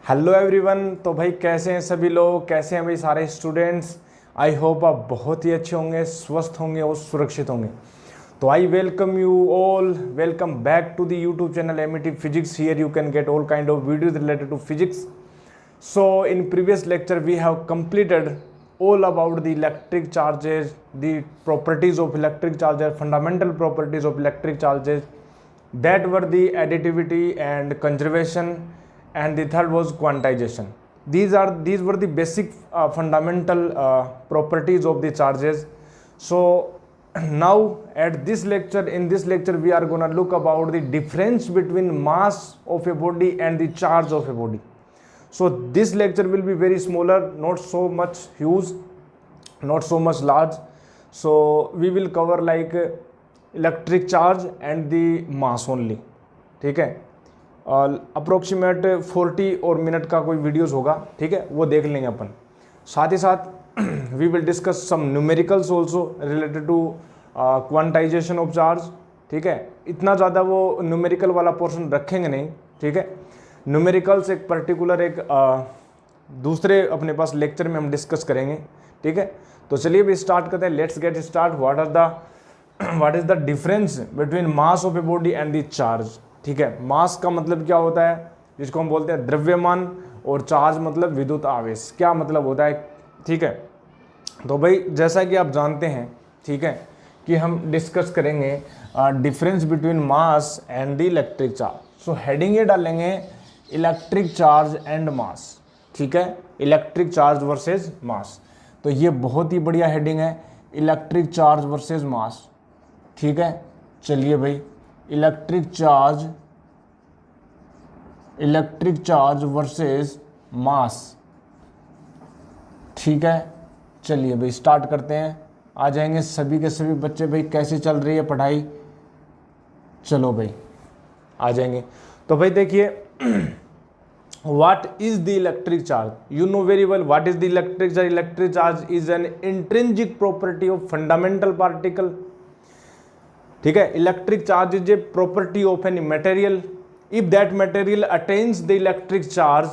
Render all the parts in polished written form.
Hello everyone. तो भाई कैसे हैं सभी लोग, कैसे हैं भाई सारे स्टूडेंट्स। आई होप आप बहुत ही अच्छे होंगे, स्वस्थ होंगे और सुरक्षित होंगे। तो I welcome you all, welcome back to the YouTube channel Amity physics. Here you can get all kind of videos related to physics. So in previous lecture we have completed all about the electric charges, the properties of electric charges, fundamental properties of electric charges. That were the additivity and conservation, and the third was quantization. These were the basic fundamental properties of the charges. So now at this lecture, in this lecture we are going to look about the difference between mass of a body and the charge of a body. So this lecture will be very smaller, not so much huge, not so much large. So we will cover like electric charge and the mass only. ठीक है, approximate 40 और minute का कोई videos होगा, ठीक है, वो देख लेंगे अपन। साथ ही साथ we will discuss some numericals also related to quantisation of charge. ठीक है, इतना ज़्यादा वो न्यूमेरिकल वाला पोर्शन रखेंगे नहीं, ठीक है। न्यूमेरिकल्स एक पर्टिकुलर एक दूसरे अपने पास लेक्चर में हम डिस्कस करेंगे, ठीक है। तो चलिए भी स्टार्ट करते हैं। Let's get start. What is the difference between mass of a body and the charge. ठीक है, मास का मतलब क्या होता है, जिसको हम बोलते हैं द्रव्यमान, और चार्ज मतलब विद्युत आवेश। क्या मतलब होता है, ठीक है। तो भाई जैसा कि आप जानते हैं, ठीक है, कि हम डिस्कस करेंगे difference between mass and the electric charge. So heading ये डालेंगे इलेक्ट्रिक चार्ज एंड मास, ठीक है, इलेक्ट्रिक चार्ज वर्सेस मास। तो ये बहुत ही बढ़िया हेडिंग है, इलेक्ट्रिक चार्ज वर्सेस मास। ठीक है, चलिए भाई, इलेक्ट्रिक चार्ज वर्सेस मास। ठीक है, चलिए भाई स्टार्ट करते हैं। आ जाएंगे सभी के सभी बच्चे। भाई कैसे चल रही है पढ़ाई? चलो भाई आ जाएंगे। तो भाई देखिए, what is the electric charge? You know very well what is the electric charge. Electric charge is an intrinsic property of fundamental particle. ठीक है, electric charge is a property of any material. If that material attains the electric charge,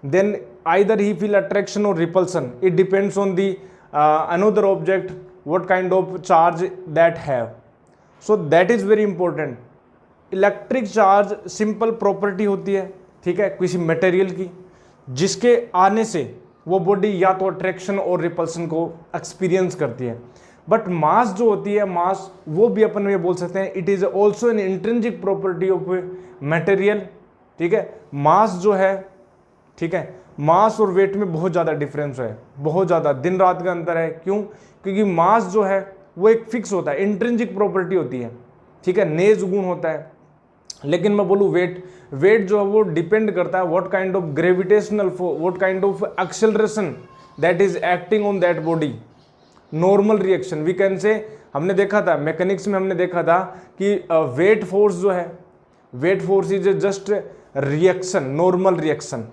then either he feel attraction or repulsion. It depends on the another object what kind of charge that have. So that is very important. Electric charge simple property होती है, ठीक है, किसी material की, जिसके आने से वो बॉडी या तो अट्रैक्शन और रिपल्सन को एक्सपीरियंस करती है। बट मास जो होती है, मास वो भी अपन ये बोल सकते हैं, it is also an intrinsic property of material. ठीक है, मास जो है, ठीक है, मास और वेट में बहुत ज़्यादा डिफरेंस है, बहुत ज़्यादा, दिन रात का अंतर है। क्यों? क्योंकि मास जो है वो एक फिक्स होता है, इंट्रिंसिक प्रॉपर्टी होती है, ठीक है, नेज गुण होता है। लेकिन मैं बोलूँ वेट जो है वो डिपेंड करता है what kind of gravitational force, what kind of acceleration that is acting on that body. Normal reaction we can say, हमने देखा था मैकेनिक्स में, हमने देखा था कि वेट फोर्स जो है, weight force is just reaction, normal reaction.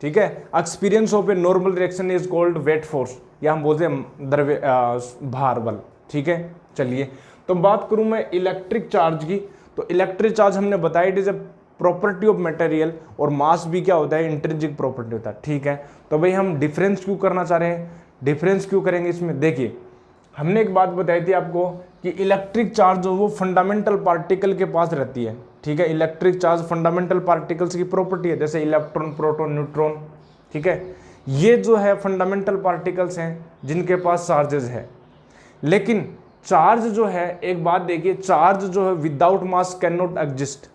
ठीक है, experience of a normal reaction is called weight force, या हम बोलते हैं द्रव्य भार बल। ठीक है, चलिए तो बात करूं मैं इलेक्ट्रिक चार्ज की। तो इलेक्ट्रिक चार्ज हमने बताया it is a property of material, और मास भी क्या होता है, इंट्रिंसिक प्रॉपर्टी होता है। ठीक है, तो भाई हम डिफरेंस क्यों करना चाह रहे हैं, डिफरेंस क्यों करेंगे इसमें? देखिए, हमने एक बात बताई थी आपको कि इलेक्ट्रिक चार्ज जो वो फंडामेंटल पार्टिकल के पास रहती है। ठीक है, इलेक्ट्रिक चार्ज फंडामेंटल पार्टिकल्स की प्रॉपर्टी है, जैसे इलेक्ट्रॉन, प्रोटॉन, न्यूट्रॉन। ठीक है, ये जो है फंडामेंटल पार्टिकल्स हैं जिनके पास चार्जेस है। लेकिन चार्ज जो है, एक बात देखिए, चार्ज जो है without mass can not exist.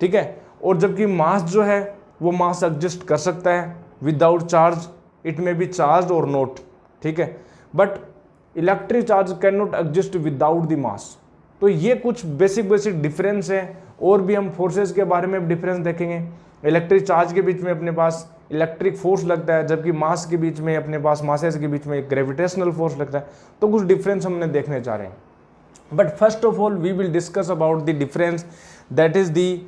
ठीक है, और जबकि मास जो है वो मास एग्जिस्ट कर सकता है without charge, it may be charge और नॉट। ठीक है, but electric charge can not exist without the मास। तो ये कुछ बेसिक डिफरेंस है, और भी हम फोर्सेस के बारे में डिफरेंस देखेंगे। इलेक्ट्रिक चार्ज के बीच में अपने पास इलेक्ट्रिक फोर्स लगता है, जबकि मास के बीच में, अपने पास मासेस के बीच में एक ग्रेविटेशनल फोर्स लगता है। तो कुछ डिफरेंस हमने देखने जा रहे हैं। But first of all we will discuss about the difference that is the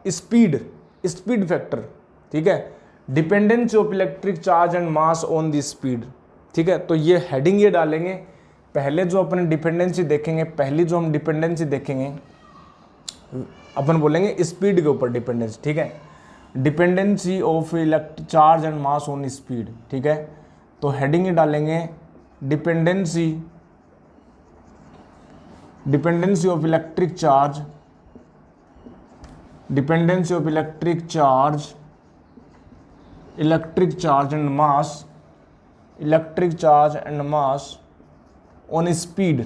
speed factor. ठीक है, dependence of electric charge and mass on the speed. ठीक है, तो ये हेडिंग ये डालेंगे। पहले जो अपन डिपेंडेंसी देखेंगे, पहली जो हम डिपेंडेंसी देखेंगे, अपन बोलेंगे स्पीड के ऊपर डिपेंडेंस। ठीक है, dependency of electric charge and mass on speed, ठीक है। तो हेडिंग ही डालेंगे dependency of electric charge, dependency of electric charge and mass, electric charge and mass on speed.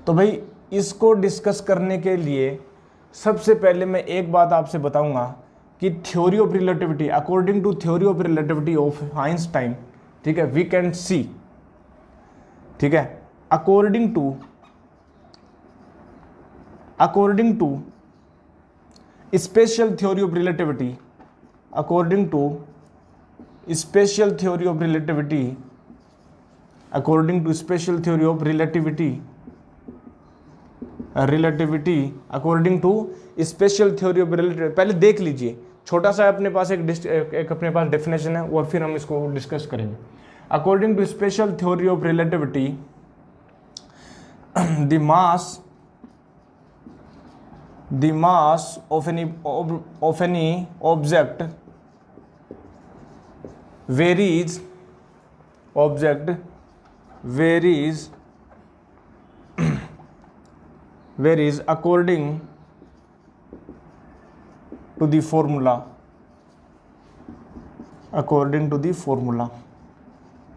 तो भाई इसको डिस्कस करने के लिए सबसे पहले मैं एक बात आपसे बताऊंगा कि theory of relativity, according to theory of relativity of Einstein, ठीक है, वी कैन सी, ठीक है, according to special theory of relativity, according to special theory of relativity, according to special theory of relativity, according to special theory of relativity, पहले देख लीजिए, छोटा सा अपने पास एक अपने पास डेफिनेशन है और फिर हम इसको डिस्कस करेंगे। According to special theory of relativity, the mass of any object varies according to the formula,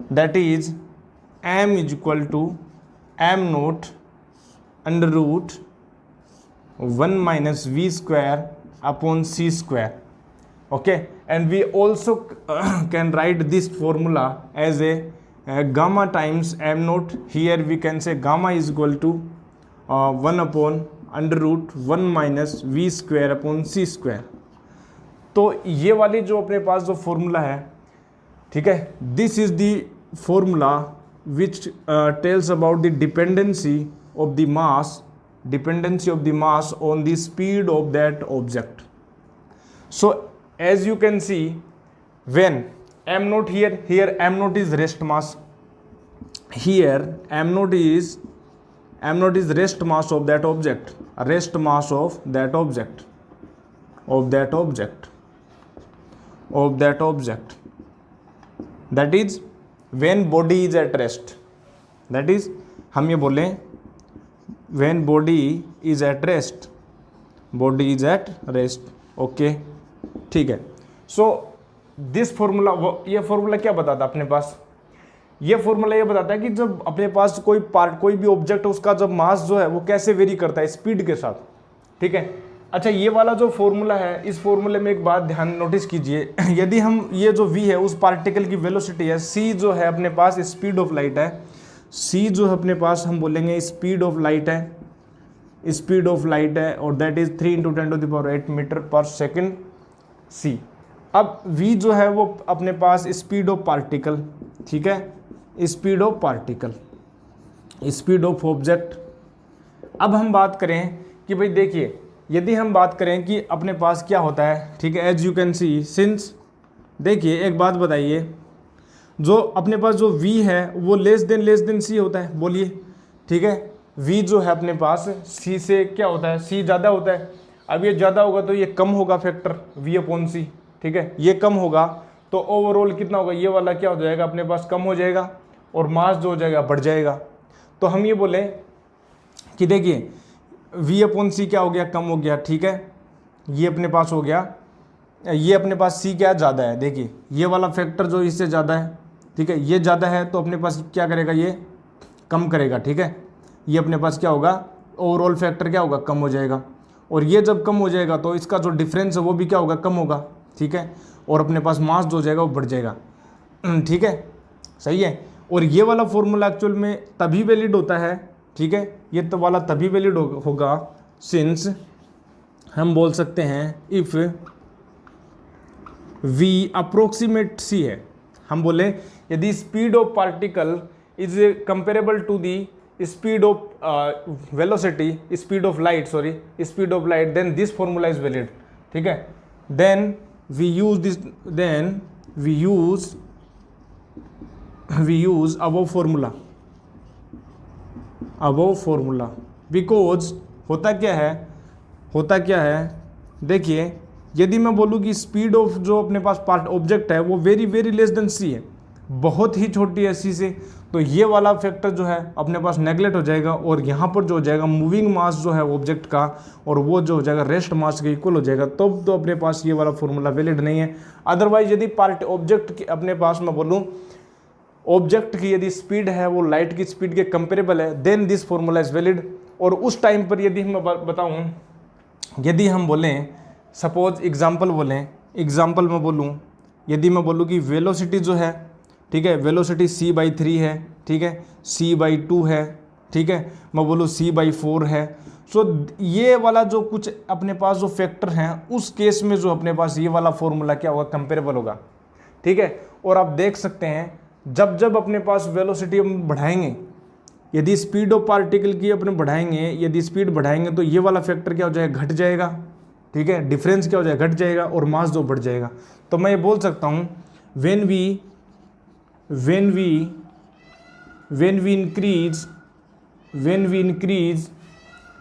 that is m is equal to m naught under root 1 minus v square upon c square, okay, and we also can write this formula as a gamma times m naught. Here we can say gamma is equal to 1 upon under root 1 minus v square upon c square. तो ये वाली जो अपने पास जो formula है, ठीक है, this is the formula which tells about the dependency of the mass on the speed of that object. So as you can see, when m naught here m naught is rest mass, here m naught is rest mass of that object, that is when body is at rest, that is हम ये बोलें when body is at rest, okay, ठीक है. So this formula, ये formula क्या बताता है अपने पास? ये फॉर्मूला ये बताता है कि जब अपने पास कोई भी ऑब्जेक्ट है, उसका जब मास जो है वो कैसे वेरी करता है स्पीड के साथ, ठीक है. अच्छा, ये वाला जो फॉर्मूला है, इस फॉर्मूले में एक बात ध्यान नोटिस कीजिए, यदि हम ये जो v है उस पार्टिकल की वेलोसिटी है, c जो है अपने पास स्पीड ऑफ लाइट है, c जो है अपने पास हम बोलेंगे स्पीड ऑफ लाइट है, और दैट इज 3 × 10⁸ मीटर पर सेकेंड c. अब v जो है वो अपने पास स्पीड ऑफ पार्टिकल, ठीक है, स्पीड ऑफ ऑब्जेक्ट. अब हम बात करें कि भाई देखिए, यदि हम बात करें कि अपने पास क्या होता है, ठीक है, as you can see, since देखिए एक बात बताइए, जो अपने पास जो v है वो लेस देन c होता है, बोलिए, ठीक है. v जो है अपने पास c से क्या होता है, c ज़्यादा होता है. अब ये ज़्यादा होगा तो ये कम होगा फैक्टर v/c, ठीक है, ये कम होगा तो ओवरऑल कितना होगा, ये वाला क्या हो जाएगा अपने पास, कम हो जाएगा, और मास जो हो जाएगा बढ़ जाएगा. तो हम ये बोले कि देखिए v/c क्या हो गया, कम हो गया, ठीक है, ये अपने पास हो गया, ये अपने पास c क्या ज़्यादा है, देखिए ये वाला फैक्टर जो इससे ज़्यादा है, ठीक है, ये ज़्यादा है तो अपने पास क्या करेगा, ये कम करेगा, ठीक है, ये अपने पास क्या होगा, ओवरऑल फैक्टर क्या होगा, कम हो जाएगा, और ये जब कम हो जाएगा तो इसका जो डिफरेंस है वो भी क्या होगा, कम होगा, ठीक है, और अपने पास मास जो हो जाएगा वो बढ़ जाएगा, ठीक है, सही है. और ये वाला फॉर्मूला एक्चुअल में तभी वैलिड होता है, ठीक है, ये तो वाला तभी वैलिड होगा सिंस हम बोल सकते हैं इफ v अप्रोक्सीमेट c है, हम बोले यदि speed of particle is comparable to the speed of velocity, speed of light, then this formula is valid, ठीक है. Then we use above formula because होता क्या है देखिए यदि मैं बोलूँ कि स्पीड ऑफ जो अपने पास पार्ट ऑब्जेक्ट है वो वेरी वेरी लेस देन सी है, बहुत ही छोटी है सी से, तो ये वाला फैक्टर जो है अपने पास नेगलेक्ट हो जाएगा, और यहाँ पर जो हो जाएगा मूविंग मास जो है ऑब्जेक्ट का, और वो जो हो जाएगा रेस्ट मास के इक्वल हो जाएगा, तब तो अपने पास ये वाला फॉर्मूला वैलिड नहीं है। अदरवाइज यदि पार्ट ऑब्जेक्ट की अपने पास मैं बोलूँ ऑब्जेक्ट की यदि स्पीड है वो लाइट की स्पीड के कंपेरेबल है, then this formula is valid. और उस टाइम पर यदि मैं बताऊँ, यदि हम बोलें सपोज एग्जाम्पल में बोलूँ, यदि मैं बोलूँ कि वेलोसिटी जो है, ठीक है, वेलोसिटी c/3 है, ठीक है, c/2 है, ठीक है, मैं बोलूँ c/4 है। सो ये वाला जो कुछ अपने पास जो फैक्टर हैं उस केस में जो अपने पास ये वाला फॉर्मूला क्या होगा, कंपेरेबल होगा, ठीक है। और आप देख सकते हैं जब जब अपने पास वेलोसिटी हम बढ़ाएंगे, यदि स्पीड ऑफ पार्टिकल की अपने बढ़ाएंगे, यदि स्पीड बढ़ाएंगे तो ये वाला फैक्टर क्या हो जाएगा, घट जाएगा, ठीक है, डिफरेंस क्या हो जाएगा, घट जाएगा, और मास जो बढ़ जाएगा। तो मैं ये बोल सकता हूँ when we increase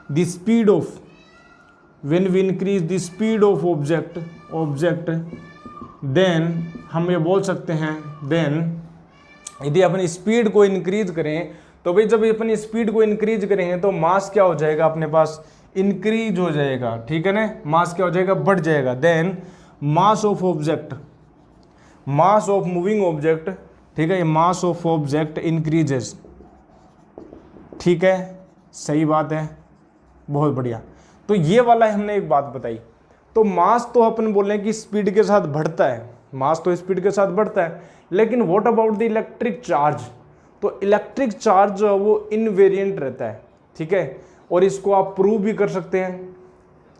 the speed of object then हम ये बोल सकते हैं then यदि अपन स्पीड को इंक्रीज करें तो भाई जब अपन स्पीड को इंक्रीज करेंगे तो मास क्या हो जाएगा, अपने पास इंक्रीज हो जाएगा, ठीक है ना, मास क्या हो जाएगा, बढ़ जाएगा। Then mass of moving object, ठीक है, मास ऑफ ऑब्जेक्ट इंक्रीजेस, ठीक है, सही बात है, बहुत बढ़िया। तो ये वाला हमने एक बात बताई। तो मास तो अपन बोल रहे हैं कि स्पीड के साथ बढ़ता है, मास तो स्पीड के साथ बढ़ता है, लेकिन what about the electric charge? तो इलेक्ट्रिक चार्ज जो है वो इनवेरिएंट रहता है, ठीक है, और इसको आप प्रूव भी कर सकते हैं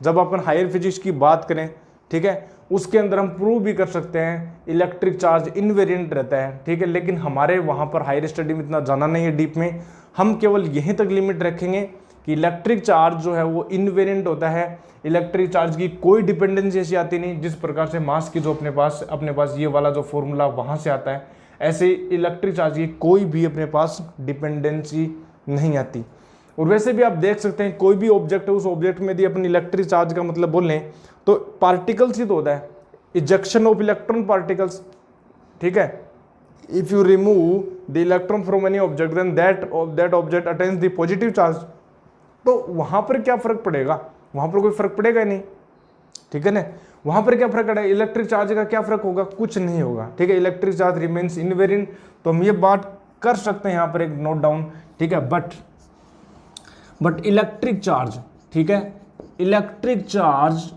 जब अपन हायर फिजिक्स की बात करें, ठीक है, उसके अंदर हम प्रूव भी कर सकते हैं इलेक्ट्रिक चार्ज इनवेरिएंट रहता है, ठीक है। लेकिन हमारे वहाँ पर हायर स्टडी में इतना जाना नहीं है डीप में, हम केवल यहीं तक लिमिट रखेंगे कि इलेक्ट्रिक चार्ज जो है वो इनवेरिएंट होता है, इलेक्ट्रिक चार्ज की कोई डिपेंडेंसी ऐसी आती नहीं, जिस प्रकार से मास की जो अपने पास ये वाला जो फॉर्मूला वहाँ से आता है, ऐसे इलेक्ट्रिक चार्ज की कोई भी अपने पास डिपेंडेंसी नहीं आती। और वैसे भी आप देख सकते हैं कोई भी ऑब्जेक्ट है, उस ऑब्जेक्ट में यदि अपन इलेक्ट्रिक चार्ज का मतलब बोल लें तो पार्टिकल्स ही तो होता है, इजेक्शन ऑफ इलेक्ट्रॉन पार्टिकल्स, ठीक है। If you remove the electron from any object then that object attains the positive charge. तो वहां पर क्या फर्क पड़ेगा, वहां पर कोई फर्क पड़ेगा नहीं, ठीक है ना। वहां पर क्या फर्क पड़ेगा, इलेक्ट्रिक चार्ज का क्या फर्क होगा, कुछ नहीं होगा, ठीक है, इलेक्ट्रिक चार्ज रिमेन्स इनवेरिएंट। तो हम ये बात कर सकते हैं यहाँ पर एक नोट डाउन, ठीक है। बट इलेक्ट्रिक चार्ज, ठीक है, इलेक्ट्रिक चार्ज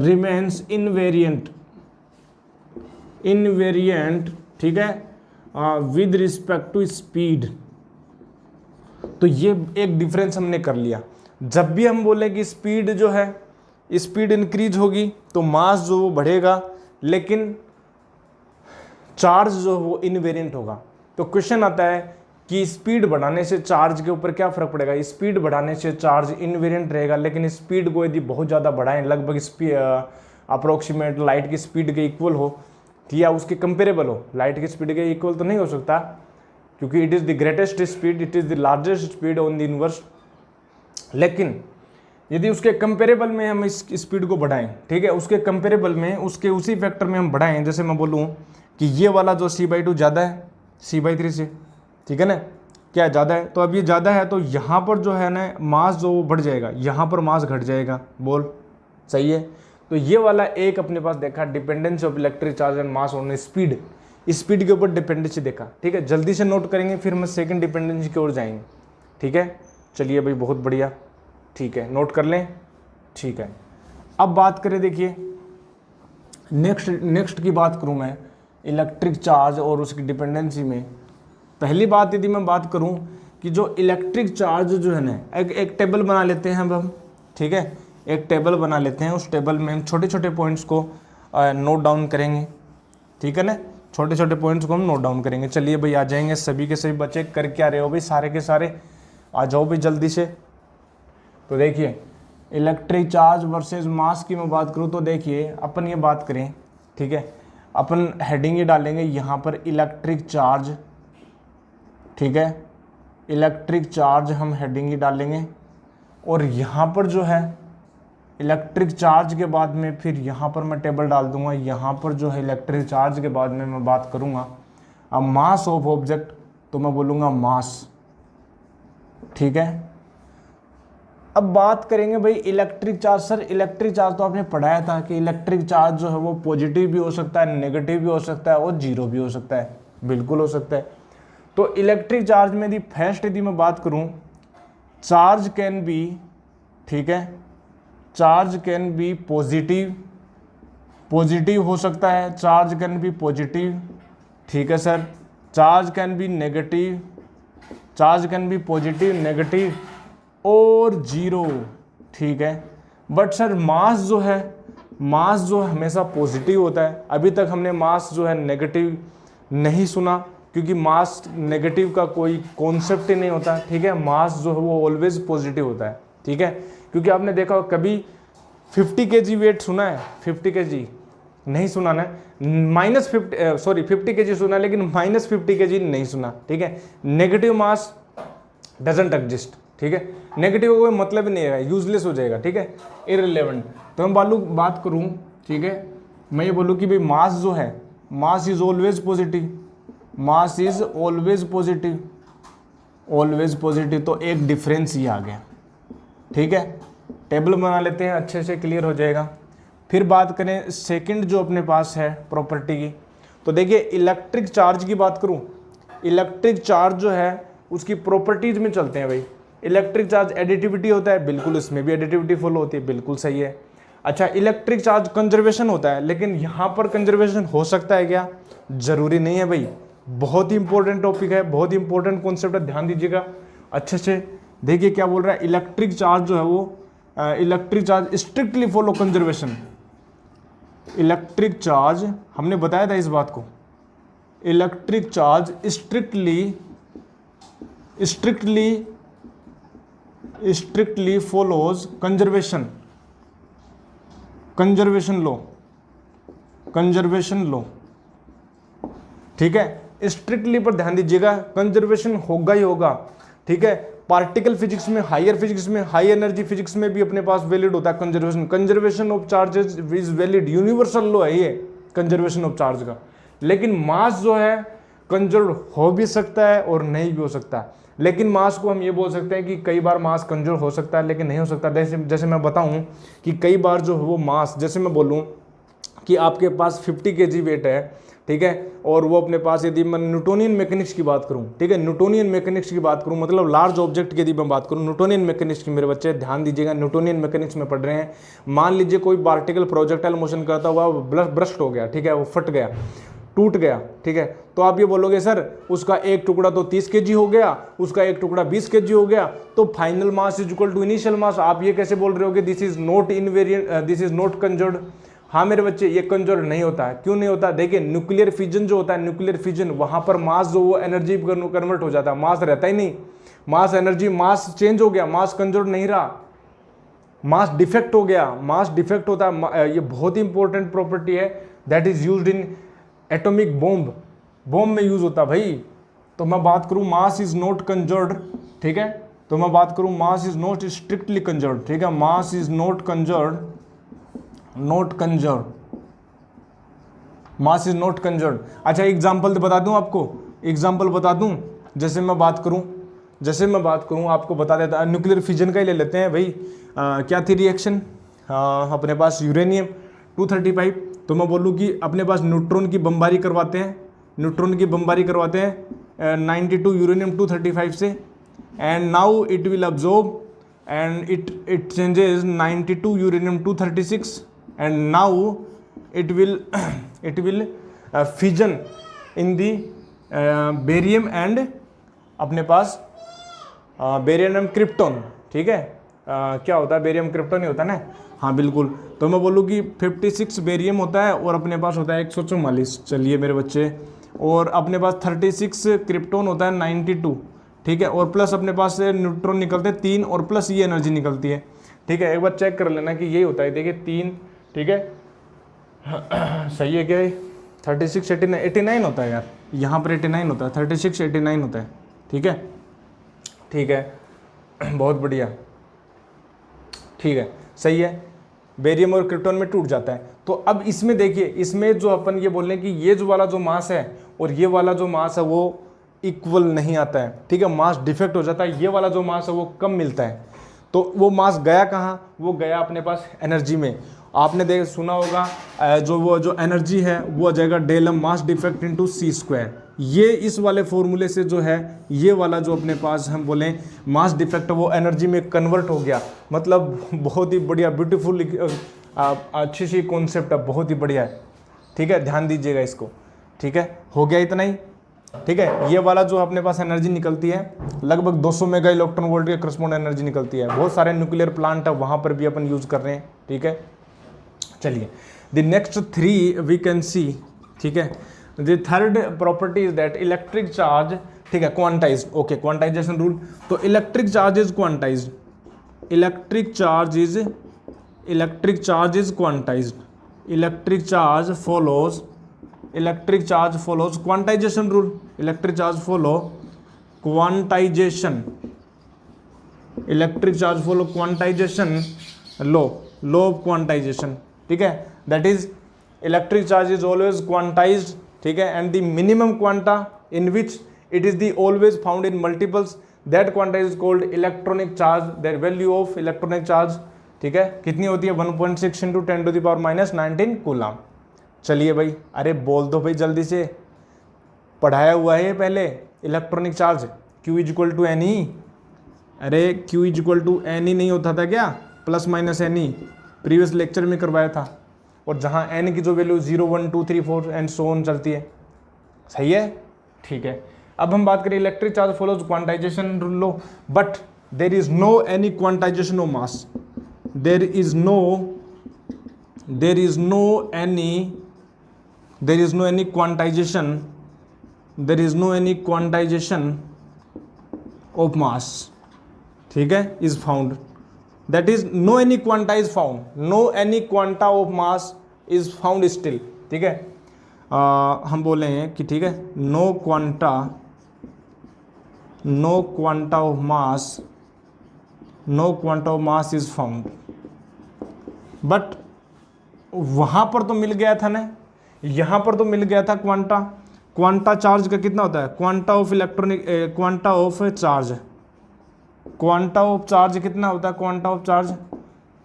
रिमेन्स इनवेरिएंट, ठीक है, विद रिस्पेक्ट टू स्पीड। तो ये एक डिफरेंस हमने कर लिया। जब भी हम बोले कि स्पीड जो है, स्पीड इंक्रीज होगी तो मास जो वो बढ़ेगा, लेकिन चार्ज जो वो इनवेरिएंट होगा। तो क्वेश्चन आता है कि स्पीड बढ़ाने से चार्ज के ऊपर क्या फर्क पड़ेगा, स्पीड बढ़ाने से चार्ज इनवेरिएंट रहेगा, लेकिन स्पीड को यदि बहुत ज़्यादा बढ़ाएं, लगभग अप्रोक्सीमेट लाइट की स्पीड के इक्वल हो या उसके कंपेरेबल हो, लाइट की स्पीड के इक्वल तो नहीं हो सकता क्योंकि it is the greatest speed, it is the largest speed on the universe, लेकिन यदि उसके कंपेरेबल में हम इस स्पीड को बढ़ाएं, ठीक है, उसके कंपेरेबल में, उसके उसी फैक्टर में हम बढ़ाएं, जैसे मैं बोलूँ कि ये वाला जो c/2 ज़्यादा है c/3 से, ठीक है ना, क्या ज़्यादा है, तो अब ये ज़्यादा है तो यहाँ पर जो है ना मास जो वो बढ़ जाएगा, यहाँ पर मास घट जाएगा, बोल सही है। तो ये वाला एक अपने पास देखा dependency of electric charge and mass on speed, speed के ऊपर डिपेंडेंसी देखा, ठीक है। जल्दी से नोट करेंगे फिर हम सेकंड डिपेंडेंसी की ओर जाएंगे, ठीक है। चलिए भाई बहुत बढ़िया, ठीक है, नोट कर लें, ठीक है। अब बात करें, देखिए नेक्स्ट की बात करूं मैं इलेक्ट्रिक चार्ज और उसकी डिपेंडेंसी में। पहली बात यदि मैं बात करूं कि जो इलेक्ट्रिक चार्ज जो है ना, एक टेबल बना लेते हैं अब हम, ठीक है, एक टेबल बना लेते हैं, उस टेबल में हम छोटे छोटे पॉइंट्स को नोट डाउन करेंगे, ठीक है ना, छोटे छोटे पॉइंट्स को हम नोट डाउन करेंगे। चलिए भाई आ जाएंगे, सभी के सभी बच्चे कर क्या रहे हो भाई, सारे के सारे आ जाओ भाई जल्दी से। तो देखिए इलेक्ट्रिक चार्ज वर्सेस मास की मैं बात करूँ तो देखिए अपन ये बात करें, ठीक है, अपन हेडिंग ही डालेंगे यहाँ पर इलेक्ट्रिक चार्ज, ठीक है, इलेक्ट्रिक चार्ज हम हेडिंग ही डालेंगे, और यहाँ पर जो है इलेक्ट्रिक चार्ज के बाद में फिर यहाँ पर मैं टेबल डाल दूंगा। यहाँ पर जो है इलेक्ट्रिक चार्ज के बाद में मैं बात करूँगा अब मास ऑफ ऑब्जेक्ट, तो मैं बोलूँगा मास, ठीक है। अब बात करेंगे भाई electric charge. Sir electric charge तो आपने पढ़ाया था कि इलेक्ट्रिक चार्ज जो है वो पॉजिटिव भी हो सकता है, नेगेटिव भी हो सकता है और जीरो भी हो सकता है, बिल्कुल हो सकता है। तो इलेक्ट्रिक चार्ज में दी फर्स्ट यदि मैं बात करूं, चार्ज कैन बी, ठीक है, charge can be positive, positive हो सकता है, चार्ज कैन बी पॉजिटिव, ठीक है sir. Charge can be negative, charge can be positive, negative और जीरो, ठीक है। बट सर मास जो है, मास जो हमेशा पॉजिटिव होता है। अभी तक हमने मास जो है नेगेटिव नहीं सुना, क्योंकि मास नेगेटिव का कोई कॉन्सेप्ट ही नहीं होता, ठीक है। मास जो है वो ऑलवेज पॉजिटिव होता है, ठीक है। क्योंकि आपने देखा कभी 50 kg वेट सुना है? 50 kg नहीं सुना ना, -50 kg सुना, लेकिन -50 kg नहीं सुना, ठीक है। नेगेटिव मास डजंट एग्जिस्ट, ठीक है। नेगेटिव का कोई मतलब ही नहीं है, यूजलेस हो जाएगा, ठीक है, इररिलेवेंट। तो मैं बात करूं, ठीक है, मैं ये बोलूं कि भाई मास जो है, mass is always positive, mass is always positive, always positive. तो एक डिफरेंस ही आ गया, ठीक है। टेबल बना लेते हैं, अच्छे से क्लियर हो जाएगा। फिर बात करें सेकंड जो अपने पास है प्रॉपर्टी की, तो देखिए इलेक्ट्रिक चार्ज की बात करूं, इलेक्ट्रिक चार्ज जो है उसकी प्रॉपर्टीज में चलते हैं भाई। इलेक्ट्रिक चार्ज एडिटिविटी होता है, बिल्कुल इसमें भी एडिटिविटी फॉलो होती है, बिल्कुल सही है। अच्छा, इलेक्ट्रिक चार्ज कंजर्वेशन होता है, लेकिन यहाँ पर कंजर्वेशन हो सकता है क्या? जरूरी नहीं है भाई। बहुत ही इंपॉर्टेंट टॉपिक है, बहुत ही इंपॉर्टेंट कॉन्सेप्ट है, ध्यान दीजिएगा अच्छे से। देखिए क्या बोल रहा है, इलेक्ट्रिक चार्ज जो है वो electric charge strictly follow conservation. Electric charge हमने बताया था इस बात को, electric charge strictly follows conservation, conservation law, ठीक है। स्ट्रिक्टली पर ध्यान दीजिएगा, कंजर्वेशन होगा ही होगा, ठीक है। पार्टिकल फिजिक्स में, हायर फिजिक्स में, हाई एनर्जी फिजिक्स में भी अपने पास वैलिड होता है conservation. Conservation of charges is valid, universal law है ये कंजर्वेशन ऑफ चार्ज का। लेकिन मास जो है कंजर्व हो भी सकता है और नहीं भी हो सकता है। लेकिन मास को हम ये बोल सकते हैं कि कई बार मास कंजर्व हो सकता है, लेकिन नहीं हो सकता। जैसे मैं बताऊं कि कई बार जो है वो मास, जैसे मैं बोलूं कि आपके पास 50 kg वेट है, ठीक है, और वो अपने पास, यदि मैं न्यूटोनियन मैकेनिक्स की बात करूं, ठीक है, न्यूटोनियन मैकेनिक्स की बात करूं, मतलब लार्ज ऑब्जेक्ट की यदि मैं बात करूं, न्यूटोनियन मैकेनिक्स की, मेरे बच्चे ध्यान दीजिएगा, न्यूटोनियन मैकेनिक्स में पढ़ रहे हैं। मान लीजिए कोई पार्टिकल प्रोजेक्टाइल मोशन करता हुआ ब्रस्ट हो गया, ठीक है, वो फट गया, टूट गया, ठीक है। तो आप ये बोलोगे सर उसका एक टुकड़ा तो 30 kg हो गया, उसका एक टुकड़ा 20 kg हो गया, तो final mass is equal to initial mass. आप ये कैसे बोल रहे हो कि this is not invariant, this is not conserved? हाँ मेरे बच्चे, ये कंजर्व नहीं होता है। क्यों नहीं होता? देखिए न्यूक्लियर फिजन जो होता है, न्यूक्लियर फिजन, वहां पर मास जो वो एनर्जी कन्वर्ट हो जाता है, मास रहता ही नहीं। मास एनर्जी, मास चेंज हो गया, मास कंजर्व नहीं रहा, मास डिफेक्ट हो गया, मास डिफेक्ट होता है। ये बहुत ही इंपॉर्टेंट प्रॉपर्टी है, that is used in atomic bomb, bomb में यूज होता है भाई। तो मैं बात करूं मास इज नॉट कंजर्व्ड, ठीक है, तो मैं बात करूं मास इज नॉट स्ट्रिक्टली कंजर्व्ड, ठीक है, मास is not conserved, not conserved, mass is not conserved. अच्छा एग्जांपल बता दूं आपको, एग्जांपल बता दूं, जैसे मैं बात करूं आपको बता देता, न्यूक्लियर फिजन का ही ले लेते हैं भाई। क्या थी रिएक्शन अपने पास? यूरेनियम 235। तो मैं बोलूं कि अपने पास न्यूट्रॉन की बमबारी करवाते हैं, 92 यूरेनियम 235 से, and now it will absorb and it changes 92 uranium 236 and now it will fission in the barium and अपने पास बेरियम एंड क्रिप्टॉन, ठीक है। क्या होता है? बेरियम क्रिप्टॉन ही होता है ना? हाँ बिल्कुल। तो मैं बोलूँ कि 56 बेरियम होता है और अपने पास होता है 144, चलिए मेरे बच्चे, और अपने पास 36 क्रिप्टॉन होता है 92, ठीक है, और प्लस अपने पास से न्यूट्रॉन निकलते हैं 3 और प्लस ये एनर्जी निकलती है, ठीक है। एक बार चेक कर लेना कि यही होता है, देखिए 3, ठीक है, सही है क्या? 36 89 होता है यार, यहाँ पर 89 होता है, 36 89 होता है, ठीक है। ठीक है, बहुत बढ़िया, ठीक है, सही है, बेरियम और क्रिप्टॉन में टूट जाता है। तो अब इसमें देखिए, इसमें जो अपन ये बोल रहे हैं कि ये जो वाला जो मास है और ये वाला जो मास है वो इक्वल नहीं आता है, ठीक है, मास डिफेक्ट हो जाता है, ये वाला जो मास है वो कम मिलता है। तो वो मास गया कहाँ, वो गया अपने पास एनर्जी में। आपने देख सुना होगा जो एनर्जी है वो आ जाएगा del M mass defect into c²। ये इस वाले फॉर्मूले से जो है ये वाला जो अपने पास हम बोलें मास डिफेक्ट वो एनर्जी में कन्वर्ट हो गया। मतलब बहुत ही बढ़िया, ब्यूटीफुल, अच्छी सी कॉन्सेप्ट है, बहुत ही बढ़िया है, ठीक है, ध्यान दीजिएगा इसको, ठीक है, हो गया इतना ही, ठीक है। ये वाला जो अपने पास एनर्जी निकलती है लगभग 200 मेगा इलेक्ट्रॉन वोल्ट के करस्पॉन्ड एनर्जी निकलती है। बहुत सारे न्यूक्लियर प्लांट है वहाँ पर भी अपन यूज़ कर रहे हैं, ठीक है। चलिए, the next 3 we can see, ठीक है। The third property is that electric charge, ठीक है, क्वांटाइज्ड, ओके, क्वांटाइजेशन रूल। तो electric charge is quantized, electric charge is quantized, electric charge follows quantization rule, electric charge follow quantization, electric charge follow quantization law of quantization, ठीक है। That is electric charge is always quantized, ठीक है, and the minimum quanta in which it is the always found in multiples, that quanta is called electronic charge. That value of electronic charge, ठीक है, कितनी होती है 1.6 × 10⁻⁻19 coulomb. चलिए भाई, अरे बोल दो भाई जल्दी से, पढ़ाया हुआ है पहले इलेक्ट्रॉनिक चार्ज, Q = NE। अरे Q = NE नहीं होता था क्या, ± NE, प्रीवियस लेक्चर में करवाया था। और जहाँ n की जो वैल्यू 0 1 2 3 4 एंड सो ऑन चलती है, सही है, ठीक है। अब हम बात करें electric charge follows quantization law, but there is no any quantization of mass, there is no any quantization of mass, ठीक है, is found, that is no any quanta is found, no any quanta of mass is found still, ठीक है। हम बोले हैं कि ठीक है, no quanta of mass is found, but वहां पर तो मिल गया था ना, यहां पर तो मिल गया था क्वांटा चार्ज का कितना होता है, क्वांटा ऑफ चार्ज कितना होता है, क्वांटा ऑफ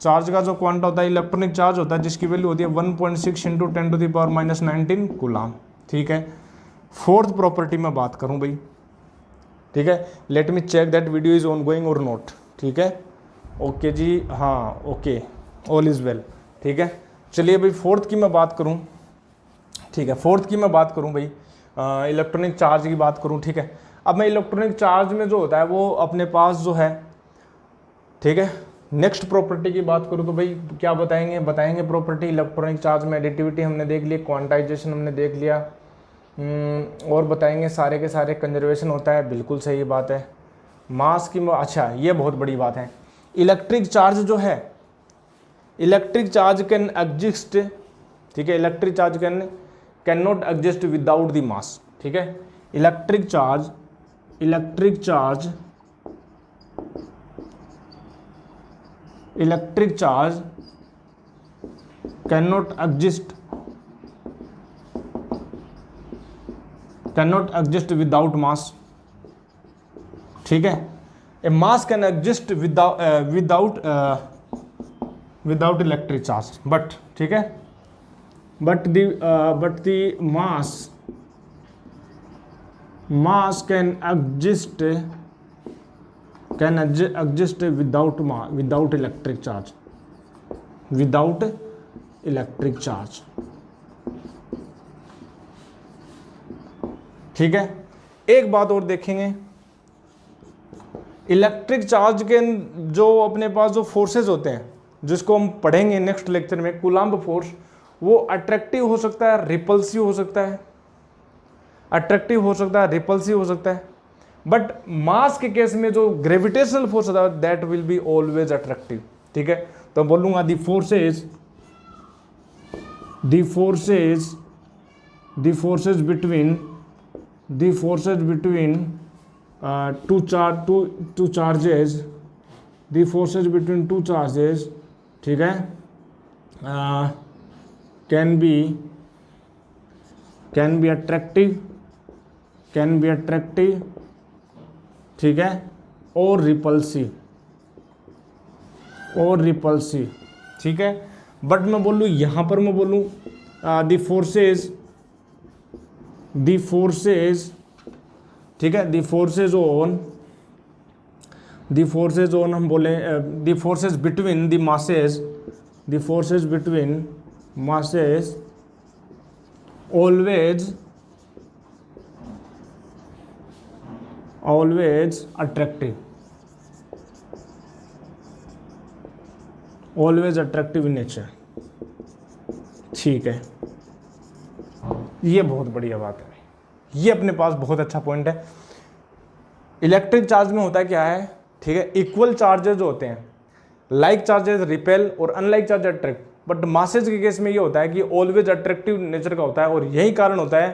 चार्ज का जो क्वांटा होता है इलेक्ट्रॉनिक चार्ज होता है, जिसकी वैल्यू होती है 1.6 × 10⁻⁻19 कूलम, ठीक है। फोर्थ प्रॉपर्टी में बात करूं भाई, ठीक है, let me check that video is on going or not, ठीक है, ओके जी, हाँ ओके, ऑल इज वेल, ठीक है। चलिए भाई फोर्थ की मैं बात करूं, ठीक है, फोर्थ की मैं बात करूं भाई, इलेक्ट्रॉनिक चार्ज की बात करूं, ठीक है। अब मैं इलेक्ट्रॉनिक चार्ज में जो होता है वो अपने पास जो है, ठीक है, नेक्स्ट प्रॉपर्टी की बात करूं तो भाई क्या बताएंगे प्रॉपर्टी इलेक्ट्रॉनिक चार्ज में, एडिटिविटी हमने देख ली, क्वांटाइजेशन हमने देख लिया, और बताएंगे सारे के सारे कंजर्वेशन होता है, बिल्कुल सही बात है, मास की, अच्छा ये बहुत बड़ी बात है, इलेक्ट्रिक चार्ज जो है, इलेक्ट्रिक चार्ज कैन एग्जिस्ट, ठीक है, electric charge can not exist without the mass, ठीक है, electric charge can not exist without mass, ठीक है, a mass can exist without electric charge, but ठीक है, but the mass can exist without electric charge, ठीक है। एक बात और देखेंगे, इलेक्ट्रिक चार्ज के जो अपने पास जो फोर्सेस होते हैं, जिसको हम पढ़ेंगे नेक्स्ट लेक्चर में, कूलम्ब फोर्स, वो अट्रैक्टिव हो सकता है, रिपल्सिव हो सकता है, रिपल्सिव हो सकता है, बट मास के केस में जो ग्रेविटेशनल फोर्स होता है that will be always attractive, ठीक है। तो बोलूंगा the forces between two charges, the forces between two charges, ठीक है, कैन बी अट्रैक्टिव, ठीक है, और रिपल्सिव, ठीक है। बट मैं बोलूँ यहाँ पर, मैं बोलूँ द फोर्सेज, ठीक है, द फोर्सेज ऑन हम बोले the forces between the masses, always attractive in nature, ठीक है। ये बहुत बढ़िया बात है, ये अपने पास बहुत अच्छा पॉइंट है। इलेक्ट्रिक चार्ज में होता है क्या है, ठीक है, इक्वल चार्जेज होते हैं, लाइक चार्जेस रिपेल और unlike charge attract, but masses के केस में ये होता है कि ऑलवेज अट्रैक्टिव नेचर का होता है। और यही कारण होता है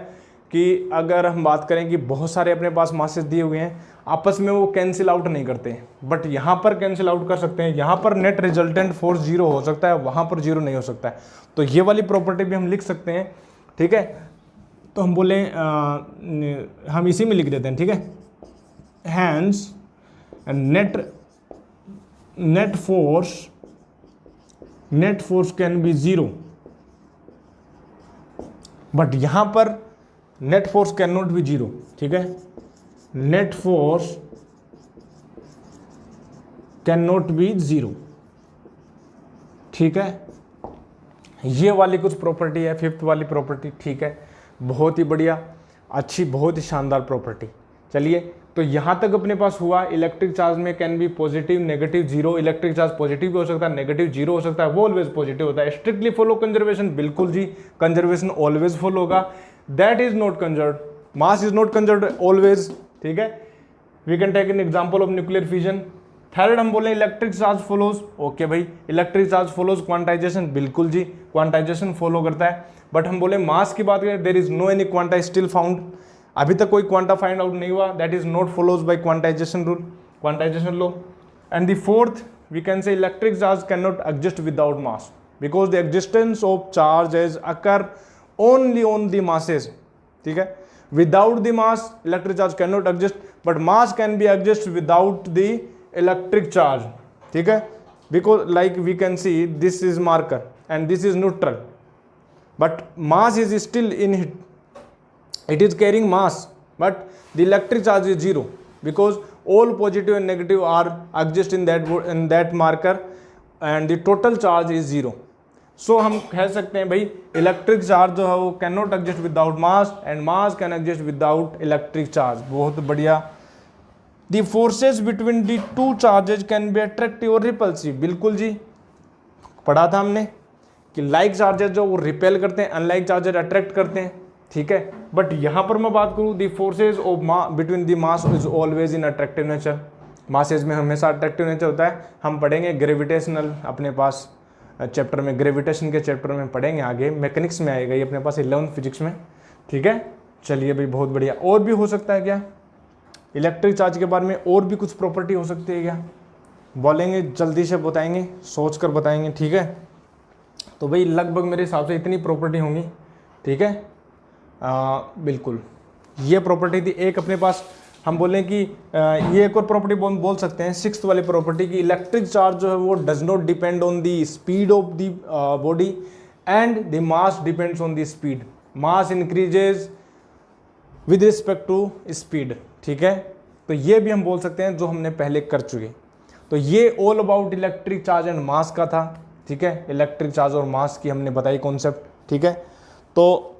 कि अगर हम बात करें कि बहुत सारे अपने पास मासेज दिए हुए हैं, आपस में वो कैंसिल आउट नहीं करते, बट यहाँ पर कैंसिल आउट कर सकते हैं। यहाँ पर नेट रिजल्टेंट फोर्स 0 हो सकता है, वहाँ पर 0 नहीं हो सकता है। तो ये वाली प्रॉपर्टी भी हम लिख सकते हैं, ठीक है। तो हम बोले हम इसी में लिख देते हैं, ठीक है, hence net force can be 0, but यहां पर net force can not be 0, ठीक है, net force can not be 0, ठीक है। ये वाली कुछ प्रॉपर्टी है, 5th वाली प्रॉपर्टी, ठीक है, बहुत ही बढ़िया, अच्छी, बहुत ही शानदार प्रॉपर्टी। चलिए, तो यहाँ तक अपने पास हुआ। इलेक्ट्रिक चार्ज में can be positive, negative, 0। Electric charge positive भी हो सकता है, नेगेटिव 0 हो सकता है, वो ऑलवेज पॉजिटिव होता है। स्ट्रिक्टली फॉलो कंजर्वेशन, बिल्कुल जी, कंजर्वेशन ऑलवेज फॉलो होगा। That is not conserve, mass is not conserve always, ठीक है। We can take an example of nuclear fusion. Third हम बोले इलेक्ट्रिक चार्ज फॉलोज, ओके भाई, इलेक्ट्रिक चार्ज फॉलोज क्वांटाइजेशन, बिल्कुल जी, क्वांटाइजेशन फॉलो करता है। बट हम बोले मास की बात करें, there is no any quanta still found, अभी तक कोई क्वांटा फाइंड आउट नहीं हुआ, that is not follows by quantization rule, quantization law. And the fourth we can say electric charge can not exist without mass, because the existence of charges occur only on the masses, ठीक है। Without the mass electric charge can not exist, but mass can be exist without the electric charge, ठीक है, because like we can see this is marker and this is neutral, but mass is still in it, it is carrying mass, but the electric charge is 0 because all positive and negative are exist in that marker and the total charge is 0. So हम कह सकते हैं भाई electric charge जो है वो can not exist without mass and mass can exist without electric charge. बहुत बढ़िया। The forces between the two charges can be attractive और रिपल्सिव, बिल्कुल जी, पढ़ा था हमने कि लाइक चार्जेस जो वो रिपेल करते हैं, अनलाइक चार्जेस अट्रैक्ट करते हैं, ठीक है। बट यहाँ पर मैं बात करूँ, the forces of between the mass is always in attractive nature, masses में हमेशा अट्रैक्टिव नेचर होता है। हम पढ़ेंगे ग्रेविटेशनल, अपने पास चैप्टर में, ग्रेविटेशन के चैप्टर में पढ़ेंगे, आगे मैकेनिक्स में आएगा ये अपने पास 11th फिजिक्स में, ठीक है। चलिए भाई, बहुत बढ़िया। और भी हो सकता है क्या इलेक्ट्रिक चार्ज के बारे में, और भी कुछ प्रॉपर्टी हो सकती है क्या, बोलेंगे, जल्दी से बताएंगे, सोच कर बताएंगे, ठीक है। तो भाई लगभग मेरे हिसाब से इतनी प्रॉपर्टी होंगी, ठीक है। बिल्कुल, ये प्रॉपर्टी थी एक अपने पास। हम बोलें कि ये एक और प्रॉपर्टी बोल सकते हैं, 6th वाली प्रॉपर्टी की इलेक्ट्रिक चार्ज जो है वो does not depend on the speed of the body and the mass depends on the speed, mass increases with respect to speed, ठीक है। तो ये भी हम बोल सकते हैं जो हमने पहले कर चुके। तो ये all about electric charge and मास का था, ठीक है। इलेक्ट्रिक चार्ज और मास की हमने बताई कॉन्सेप्ट, ठीक है। तो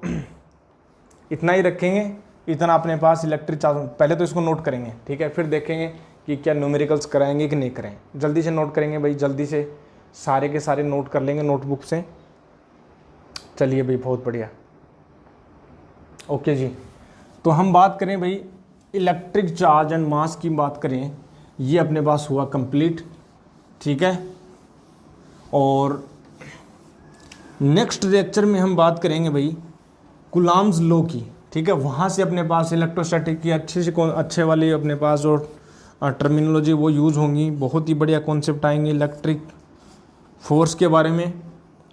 इतना ही रखेंगे, इतना अपने पास इलेक्ट्रिक चार्ज, पहले तो इसको नोट करेंगे, ठीक है, फिर देखेंगे कि क्या न्यूमेरिकल्स कराएंगे कि नहीं कराएंगे। जल्दी से नोट करेंगे भाई, जल्दी से सारे के सारे नोट कर लेंगे नोटबुक से। चलिए भाई, बहुत बढ़िया, ओके जी। तो हम बात करें भाई इलेक्ट्रिक चार्ज एंड मास की बात करें, ये अपने पास हुआ कंप्लीट, ठीक है। और नेक्स्ट लेक्चर में हम बात करेंगे भाई कूलॉम्स लॉ की, ठीक है। वहाँ से अपने पास इलेक्ट्रोस्टैटिक की अच्छे वाली अपने पास जो टर्मिनोलॉजी वो यूज़ होंगी, बहुत ही बढ़िया कॉन्सेप्ट आएंगे इलेक्ट्रिक फोर्स के बारे में,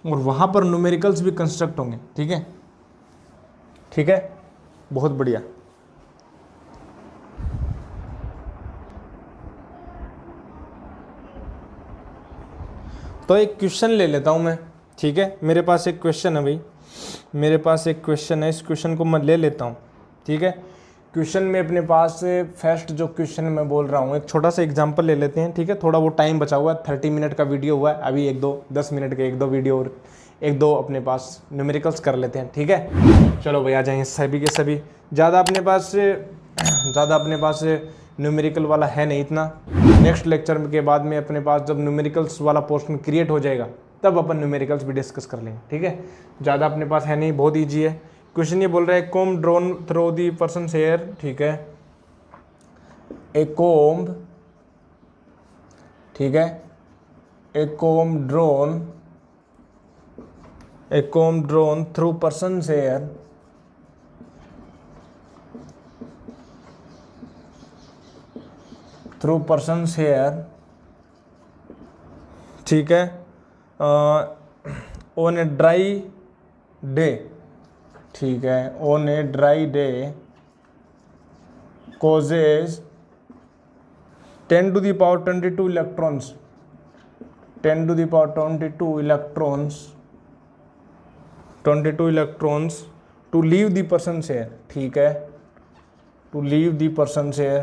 और वहाँ पर न्यूमेरिकल्स भी कंस्ट्रक्ट होंगे। ठीक है, ठीक है, बहुत बढ़िया। तो एक क्वेश्चन ले लेता हूँ मैं। ठीक है, मेरे पास एक क्वेश्चन है भाई, मेरे पास एक क्वेश्चन है, इस क्वेश्चन को मैं ले लेता हूँ। ठीक है, क्वेश्चन में अपने पास फर्स्ट जो क्वेश्चन मैं बोल रहा हूँ, एक छोटा सा एग्जांपल ले लेते हैं। ठीक है, थोड़ा वो टाइम बचा हुआ है, 30 मिनट का वीडियो हुआ है अभी, 10 मिनट के 1-2 वीडियो और 1-2 अपने पास न्यूमेरिकल्स कर लेते हैं। ठीक है, चलो भाई आ जाएंगे सभी के सभी। ज़्यादा अपने पास न्यूमेरिकल वाला है नहीं इतना। नेक्स्ट लेक्चर के बाद में अपने पास जब न्यूमेरिकल्स वाला पोर्शन क्रिएट हो जाएगा तब अपन न्यूमेरिकल्स भी डिस्कस कर लेंगे। ठीक है, ज़्यादा अपने पास है नहीं, बहुत ईजी है। क्वेश्चन ये बोल रहा है comb drawn through the person hair. ठीक है, ए कोम्ब, ठीक है, a comb drawn through person hair ठीक है, ऑन ए ड्राई डे। ठीक है, on a dry day causes 10 to the power 22 electrons, 10 to the power 22 electrons to leave the person's hair। ठीक है, to leave the person's hair,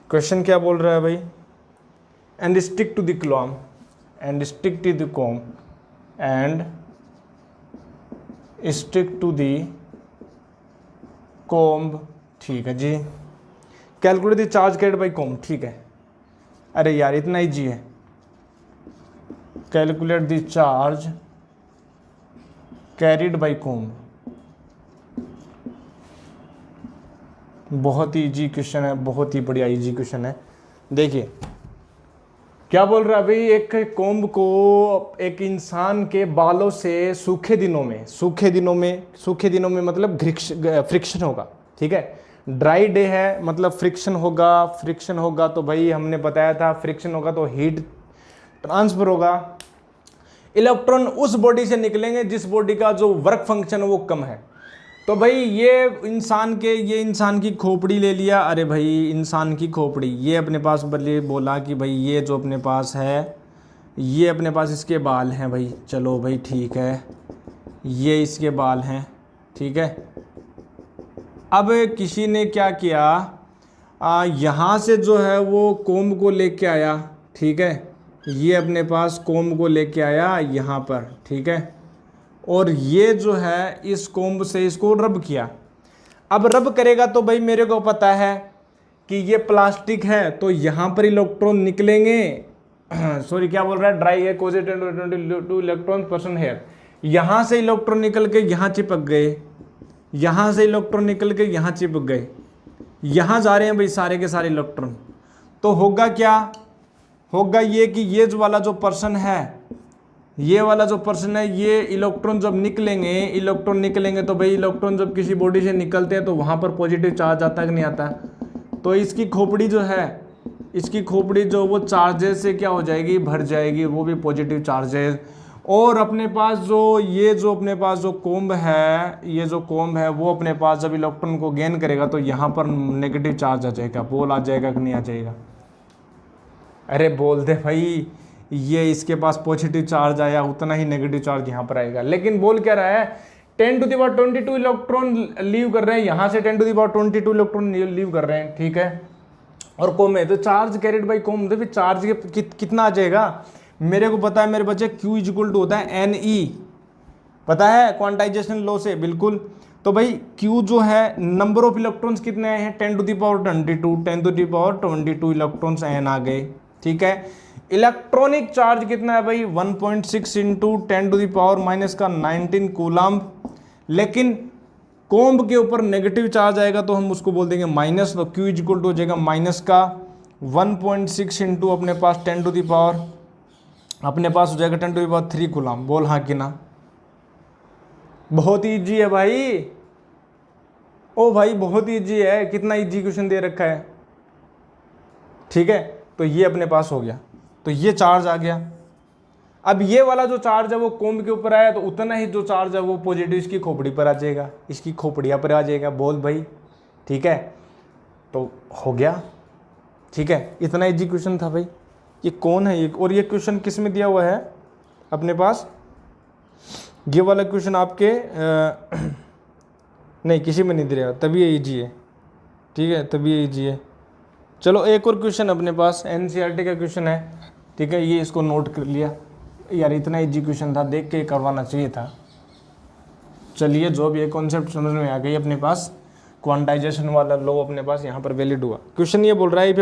question क्या बोल रहा है भाई, and stick to the comb, and stick to the comb, and stick to the comb। ठीक है जी, calculate the charge carried by comb। ठीक है, अरे यार इतना ईजी है, calculate the charge carried by comb, बहुत ही ईजी क्वेश्चन है, बहुत ही बढ़िया ईजी क्वेश्चन है। देखिए क्या बोल रहा है भाई, एक कोम्ब को एक इंसान के बालों से सूखे दिनों में मतलब फ्रिक्शन होगा। ठीक है, ड्राई डे है मतलब फ्रिक्शन होगा तो भाई हमने बताया था फ्रिक्शन होगा तो हीट ट्रांसफर होगा, इलेक्ट्रॉन उस बॉडी से निकलेंगे जिस बॉडी का जो वर्क फंक्शन है वो कम है। तो भाई ये इंसान की खोपड़ी ले लिया, अरे भाई इंसान की खोपड़ी, ये अपने पास बोला कि भाई ये जो अपने पास है, ये अपने पास इसके बाल हैं भाई, चलो भाई ठीक है, ये इसके बाल हैं। ठीक है, अब किसी ने क्या किया, यहाँ से जो है वो कोम्ब को लेके आया। ठीक है, ये अपने पास कोम्ब को लेके आया यहाँ पर। ठीक है, और ये जो है इस कोम्ब से इसको रब किया। अब रब करेगा तो भाई मेरे को पता है कि ये प्लास्टिक है तो यहाँ पर इलेक्ट्रॉन निकलेंगे। सॉरी क्या बोल रहा है, ड्राई है कोजेट 22 इलेक्ट्रॉन पर्सन हेयर, यहाँ से इलेक्ट्रॉन निकल के यहाँ चिपक गए, यहाँ से इलेक्ट्रॉन निकल के यहाँ चिपक गए, यहाँ जा रहे हैं भाई सारे के सारे इलेक्ट्रॉन। तो होगा क्या, होगा ये कि ये जो वाला जो पर्सन है, ये इलेक्ट्रॉन जब निकलेंगे तो भाई इलेक्ट्रॉन जब किसी बॉडी से निकलते हैं तो वहाँ पर पॉजिटिव चार्ज आता है कि नहीं आता। तो इसकी खोपड़ी जो वो चार्जेस से क्या हो जाएगी, भर जाएगी, वो भी पॉजिटिव चार्जेस। और अपने पास जो कोम्ब है वो अपने पास जब इलेक्ट्रॉन को गेन करेगा तो यहाँ पर नेगेटिव चार्ज आ जाएगा। बोल आ जाएगा कि नहीं आ जाएगा, अरे बोल दे भाई, ये इसके पास पॉजिटिव चार्ज आया उतना ही नेगेटिव चार्ज यहाँ पर आएगा। लेकिन बोल क्या रहा है, 10 to the power 22 electron leave कर रहे हैं, यहाँ से 10 to the power 22 electron leave कर रहे हैं। ठीक है, और कोम है तो चार्ज कैरिड बाई कोम, तो फिर चार्ज कितना आ जाएगा, मेरे को पता है मेरे बच्चे, Q इक्वल टू होता है NE, पता है क्वांटाइजेशन लॉ से बिल्कुल। तो भाई Q जो है नंबर ऑफ इलेक्ट्रॉन्स कितने आए हैं, 10 to the power 22 electrons n आ गए। ठीक है, इलेक्ट्रॉनिक चार्ज कितना है भाई, 1.6 into 10 to the power minus का 19 कूलम्ब। लेकिन कोम्ब के ऊपर नेगेटिव चार्ज आएगा तो हम उसको बोल देंगे माइनस, तो Q इक्वल टू हो जाएगा माइनस का 1.6 इंटू अपने पास 10 to the power अपने पास हो जाएगा 10⁻³ कूलम। बोल हाँ कि ना। बहुत ईजी है भाई, ओ भाई बहुत ईजी है, कितना ईजी क्वेश्चन दे रखा है। ठीक है, तो ये अपने पास हो गया, तो ये चार्ज आ गया। अब ये वाला जो चार्ज है वो कोम्ब के ऊपर आया, तो उतना ही जो चार्ज है वो पॉजिटिव इसकी खोपड़ी पर आ जाएगा, इसकी खोपड़िया पर आ जाएगा। बोल भाई, ठीक है, तो हो गया। ठीक है, इतना इजी क्वेश्चन था भाई। ये कौन है ये, और ये क्वेश्चन किस में दिया हुआ है अपने पास? ये वाला क्वेश्चन आपके नहीं किसी में नहीं दिया, तभी ये ईजी है। ठीक है, तभी ये ईजी है। चलो एक और क्वेश्चन अपने पास एनसीईआरटी का क्वेश्चन है। ठीक है, ये इसको नोट कर लिया यार, इतना इजी क्वेश्चन था, देख के करवाना चाहिए था। चलिए, जो भी ये कॉन्सेप्ट समझ में आ गई अपने पास, क्वांटाइजेशन वाला लॉ अपने पास यहाँ पर वैलिड हुआ। क्वेश्चन ये बोल रहा है if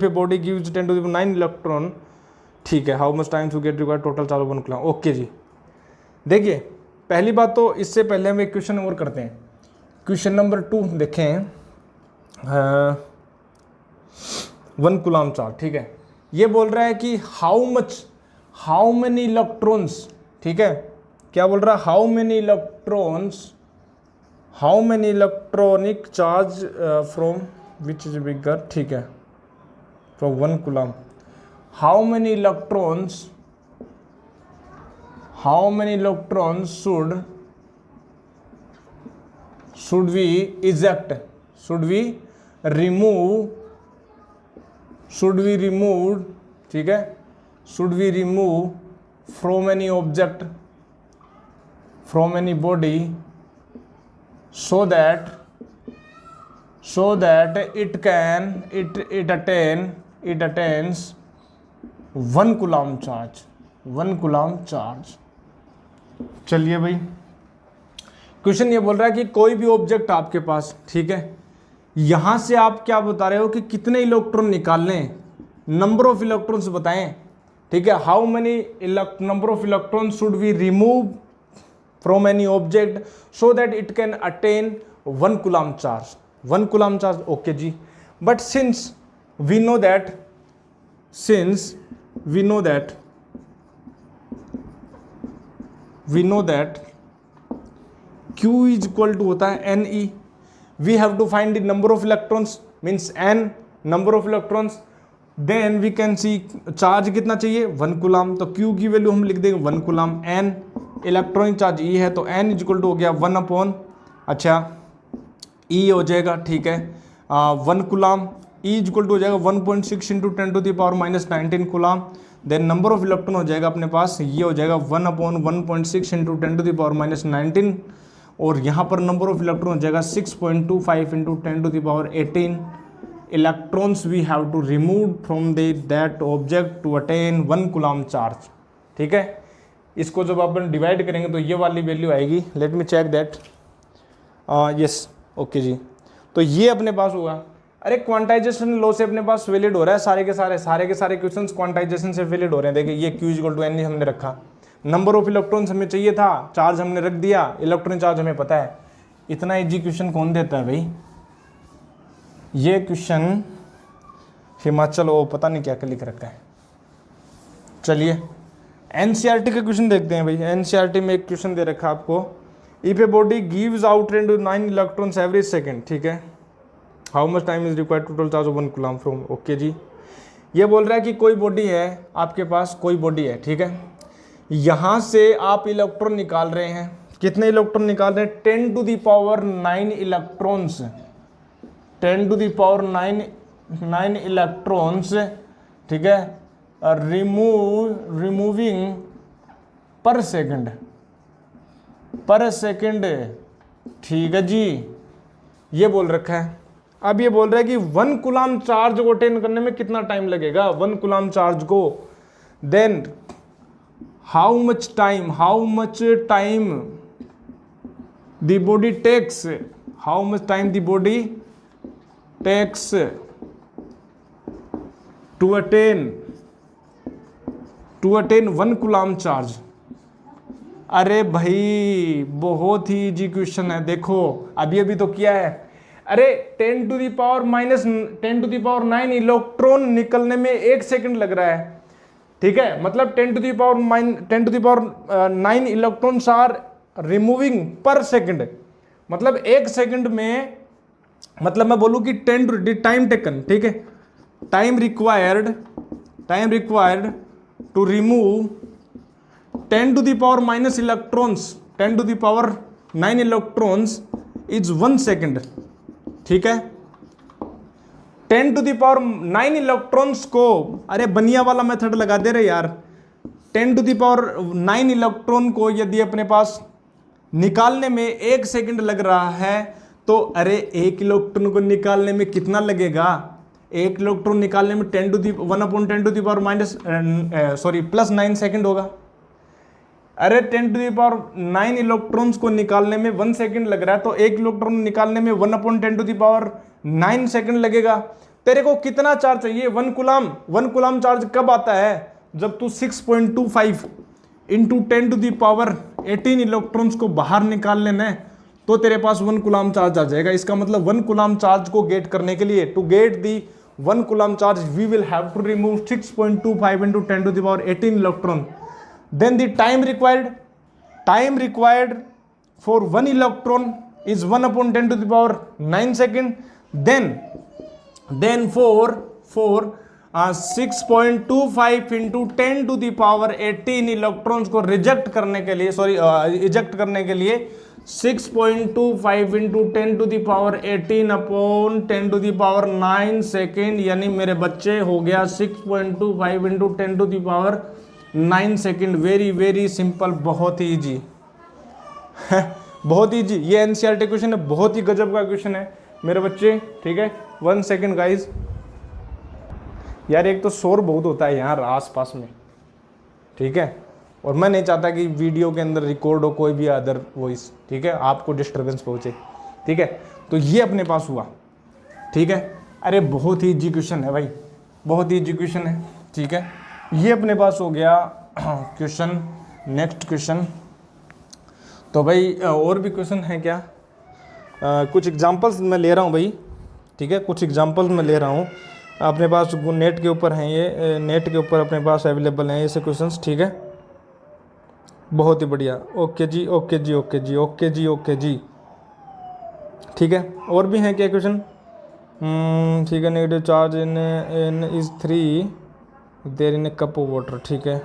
a body gives 10⁹ electron, ठीक है, how much time to get required total charge 1 coulomb. Okay जी, देखिए पहली बात तो इससे पहले हम एक क्वेश्चन और करते हैं। क्वेश्चन नंबर 2 देखें, 1 कूलम चार्ज। ठीक है, ये बोल रहा है कि हाउ मेनी इलेक्ट्रॉन्स, ठीक है, क्या बोल रहा है, how many electronic charge from which is bigger, ठीक है, from 1 coulomb, how many electrons should we eject, should we remove, ठीक है, should we remove from any object, from any body, so that it attains 1 coulomb charge. चलिए भाई, question ये बोल रहा है कि कोई भी ऑब्जेक्ट आपके पास, ठीक है, यहां से आप क्या बता रहे हो कि कितने इलेक्ट्रॉन निकालने, नंबर ऑफ इलेक्ट्रॉन्स बताएं। ठीक है, how many number of electron should we remove from any object so that it can attain 1 coulomb charge, 1 coulomb charge. Okay जी, but since we know that Q is equal to होता है NE, we have to find the number of electrons, means N number of electrons, then we can see charge कितना चाहिए, 1 coulomb, तो Q की value हम लिख देंगे 1 coulomb. N electronic charge E है, तो N इज इक्वल टू हो गया 1 अपॉन, अच्छा E हो जाएगा, ठीक है, 1 coulomb, E is equal to हो जाएगा 1.6 into 10⁻⁻19 coulomb. Then number of electron हो जाएगा अपने पास, ये हो जाएगा 1 अपॉन 1.6 इंटू 10⁻⁻19, और यहाँ पर नंबर ऑफ इलेक्ट्रॉन हो जाएगा 6.25 into 10⁻18 electrons we have to remove from that object to attain 1 coulomb charge. ठीक है, इसको जब अपन डिवाइड करेंगे तो ये वाली वैल्यू आएगी, let me check that, yes, okay जी, तो ये अपने पास होगा। अरे क्वांटाइजेशन लॉ से अपने पास वैलिड हो रहा है, सारे के सारे क्वेश्चंस क्वांटाइजेशन से वैलिड हो रहे हैं। देखिए ये Q इक्वल टू N हमने रखा, नंबर ऑफ इलेक्ट्रॉन्स हमें चाहिए था, चार्ज हमने रख दिया, इलेक्ट्रॉन चार्ज हमें पता है। इतना इजी क्वेश्चन कौन देता है भाई? ये क्वेश्चन हिमाचल वो पता नहीं क्या लिख रखा है। चलिए एनसीईआरटी का क्वेश्चन देखते हैं भाई। एनसीईआरटी में एक क्वेश्चन दे रखा है आपको, if a body gives out 9 electrons every second, ठीक है, how much time is required total charge of 1 coulomb from. Okay जी, ये बोल रहा है कि कोई बॉडी है आपके पास, कोई बॉडी है, ठीक है, यहाँ से आप इलेक्ट्रॉन निकाल रहे हैं, कितने इलेक्ट्रॉन निकाल रहे हैं? 10⁻9 इलेक्ट्रॉन्स, 10⁻9 इलेक्ट्रॉन्स, ठीक है, रिमूविंग पर सेकंड, ठीक है जी, ये बोल रखा है। अब ये बोल रहा है कि 1 कूलम चार्ज को अटेन करने में कितना टाइम लगेगा, 1 कूलम चार्ज को, then how much time the body takes, to attain 1 coulomb charge. अरे भाई बहुत ही इजी क्वेश्चन है, देखो अभी तो किया है। अरे 10⁻⁻9 इलेक्ट्रॉन निकलने में 1 सेकंड लग रहा है, ठीक है, मतलब 10 to the power 9 electrons are removing per second, मतलब एक सेकंड में, मतलब मैं बोलूं कि 10 टू टाइम टेकन, ठीक है, time required to remove 10 to the power minus electrons, 10 to the power 9 electrons is 1 second, ठीक है। 10 to the power 9 इलेक्ट्रॉन्स को, अरे बनिया वाला मेथड लगा दे रहे यार, 10 to the power 9 इलेक्ट्रॉन को यदि अपने पास निकालने में 1 सेकंड लग रहा है, तो अरे 1 इलेक्ट्रॉन को निकालने में कितना लगेगा, 1 इलेक्ट्रॉन निकालने में 10 to the 1/10 to the power minus plus 9 second होगा। अरे 10 to the power 9 इलेक्ट्रॉन्स को निकालने में 1 सेकंड लग रहा है, तो 1 इलेक्ट्रॉन निकालने में 1/10 to the power 9 सेकंड लगेगा। तेरे को कितना चार्ज चाहिए, 1 कूलम चार्ज कब आता है, जब तू 6.25 into 10 to the power 18 electrons को बाहर निकाल लेना है, तो तेरे पास 1 कूलम चार्ज आ जाएगा। इसका मतलब 1 कूलम चार्ज को गेट करने के लिए, to get the 1 coulomb charge, we will have to remove 6.25 into 10 to the power 18 electron. Then the time required for 1 electron is 1/10 to the power 9 second. Then for 6.25 into 10 to the power 18 electrons को reject करने के लिए, eject करने के लिए 6.25 into 10 to the power 18/10 to the power 9 second, यानी मेरे बच्चे हो गया 6.25 into 10 to the power 9 second. Very simple, बहुत ही इजी बहुत इजी। ये एनसीईआरटी क्वेश्चन है, बहुत ही गजब का क्वेश्चन है मेरे बच्चे, ठीक है। 1 सेकेंड गाइज। यार एक तो शोर बहुत होता है यहाँ आसपास में, ठीक है, और मैं नहीं चाहता कि वीडियो के अंदर रिकॉर्ड हो कोई भी अदर वॉइस, ठीक है, आपको डिस्टर्बेंस पहुंचे, ठीक है। तो ये अपने पास हुआ, ठीक है। अरे बहुत ही इजी क्वेश्चन है भाई, बहुत ही इजी क्वेश्चन है, ठीक है। ये अपने पास हो गया क्वेश्चन। नेक्स्ट क्वेश्चन, तो भाई और भी क्वेश्चन है क्या, कुछ एग्जांपल्स मैं ले रहा हूँ भाई, ठीक है, कुछ एग्जांपल्स मैं ले रहा हूँ। अपने पास नेट के ऊपर हैं, ये नेट के ऊपर अपने पास अवेलेबल हैं ऐसे क्वेश्चंस, ठीक है। बहुत ही बढ़िया, ओके जी, ओके जी, ओके जी, ओके जी, ओके जी, ठीक है। और भी हैं क्या क्वेश्चन, ठीक है। Negative charge in is 3 there in a cup of water, ठीक है।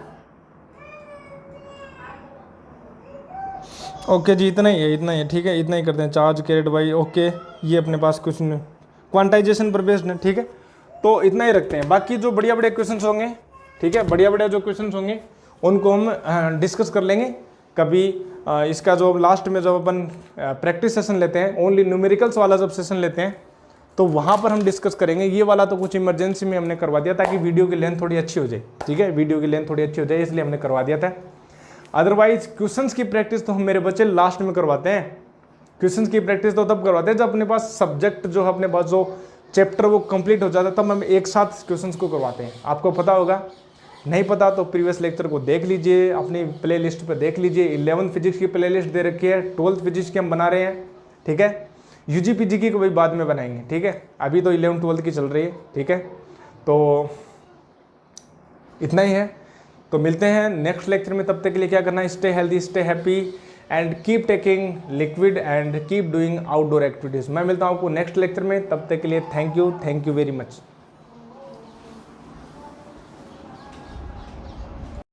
ओके जी, इतना ही है, ठीक है, इतना ही करते हैं। चार्ज कैरिड बाई, ओके, ये अपने पास क्वेश्चन क्वांटाइजेशन पर बेस्ड है, ठीक है। तो इतना ही रखते हैं, बाकी जो बढ़िया बढ़िया क्वेश्चंस होंगे, ठीक है, बढ़िया बढ़िया जो क्वेश्चंस होंगे उनको हम डिस्कस कर लेंगे कभी। इसका जो लास्ट में जब अपन प्रैक्टिस सेशन लेते हैं, ओनली न्यूमेरिकल्स वाला जब सेशन लेते हैं, तो वहाँ पर हम डिस्कस करेंगे। ये वाला तो कुछ इमरजेंसी में हमने करवा दिया ताकि वीडियो की लेंथ थोड़ी अच्छी हो जाए, ठीक है, वीडियो की लेंथ थोड़ी अच्छी हो जाए, इसलिए हमने करवा दिया था। अदरवाइज क्वेश्चंस की प्रैक्टिस तो हम मेरे बच्चे लास्ट में करवाते हैं। क्वेश्चंस की प्रैक्टिस तो तब करवाते हैं जब अपने पास सब्जेक्ट जो है, अपने पास जो चैप्टर वो कंप्लीट हो जाता है, तब हम एक साथ क्वेश्चंस को करवाते हैं। आपको पता होगा, नहीं पता तो प्रीवियस लेक्चर को देख लीजिए, अपनी प्ले लिस्ट पर देख लीजिए। 11th फिजिक्स की प्ले लिस्ट दे रखी है, 12th फिजिक्स की हम बना रहे हैं, ठीक है। यूजी पीजी की को भी बाद में बनाएंगे, ठीक है, अभी तो 11th 12th की चल रही है, ठीक है। तो इतना ही है, तो मिलते हैं नेक्स्ट लेक्चर में। तब तक के लिए क्या करना है, stay healthy, stay happy and keep taking liquid and keep doing outdoor activities. मैं मिलता हूँ आपको नेक्स्ट लेक्चर में, तब तक के लिए थैंक यू वेरी मच।